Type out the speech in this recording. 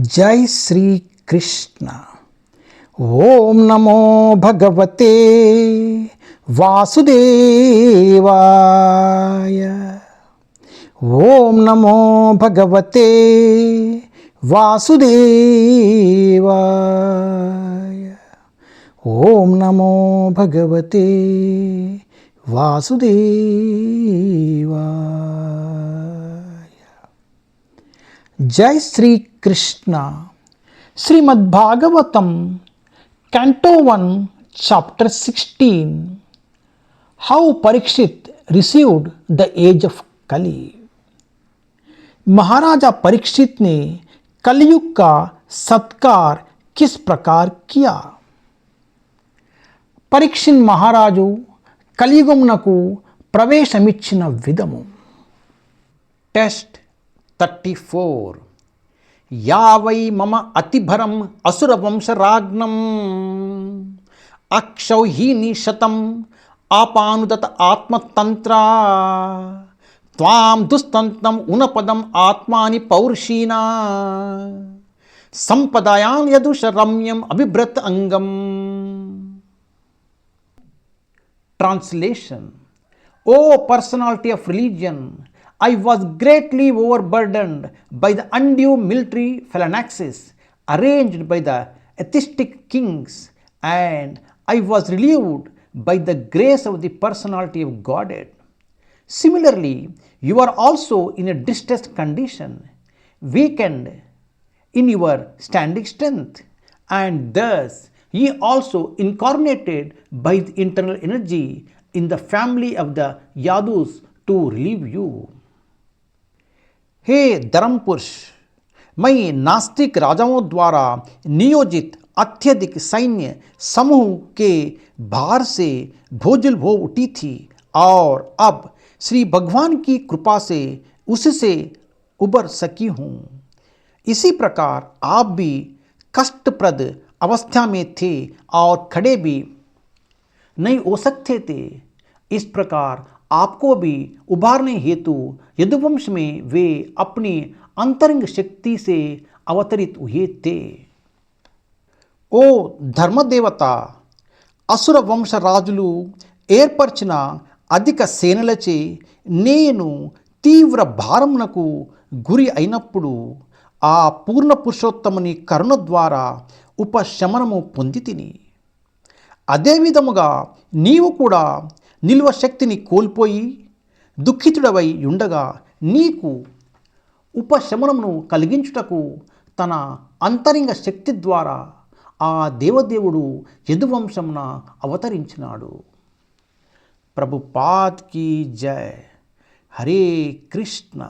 जय श्री कृष्ण। ओम नमो भगवते वासुदेवाय। ओम नमो भगवते वासुदेवाय। ओम नमो भगवते वासुदेवाय। जय Shri Krishna. Srimad Bhagavatam canto 1 chapter 16 how Parikshit received the age of Kali. Maharaja Parikshit ने कलयुग का सत्कार किस प्रकार किया। పరీక్షిత్ మహారాజు కలియుగమునకు ప్రవేశమిచ్చిన విధము. టెస్ట్ 34. యావై మమ అతిభరం అసురవంశరాజ్ఞం అక్షౌహిణి శతం ఆపానుదత ఆత్మతంత్రా త్వాం దుస్తంతం ఉనపదం ఆత్మాని పౌరుషీనా సంపదాయాం యదుష రమ్యం అభిభ్రత అంగం. Translation. O personality of religion, I was greatly overburdened by the undue military phalanxes arranged by the atheistic kings, and I was relieved by the grace of the personality of Godhead. Similarly, you are also in a distressed condition, weakened in your standing strength, and thus ye also incarnated by the internal energy in the family of the Yadus to relieve you. हे धर्म पुरुष, मैं नास्तिक राजाओं द्वारा नियोजित अत्यधिक सैन्य समूह के भार से बोझल हो उठी थी और अब श्री भगवान की कृपा से उससे उबर सकी हूँ. इसी प्रकार आप भी कष्टप्रद अवस्था में थे और खड़े भी नहीं हो सकते थे. इस प्रकार आपको भी उभारने हेतु यदुवंश में वे अपनी अंतरंग शक्ति से अवतरित हुए थे. ओ धर्मदेवత, అసుర వంశ రాజులు ఏర్పరిచిన అధిక సేనలచే నేను తీవ్ర భారమునకు గురి అయినప్పుడు ఆ పూర్ణ పురుషోత్తముని కరుణ ద్వారా ఉపశమనము పొంది తిని. అదేవిధముగా నీవు కూడా నిల్వ శక్తిని కోల్పోయి దుఃఖితుడవై ఉండగా నీకు ఉపశమనమును కలిగించుటకు తన అంతరంగ శక్తి ద్వారా ఆ దేవదేవుడు యదువంశమున అవతరించినాడు. ప్రభుపాద్ కీ జయ. హరే కృష్ణ.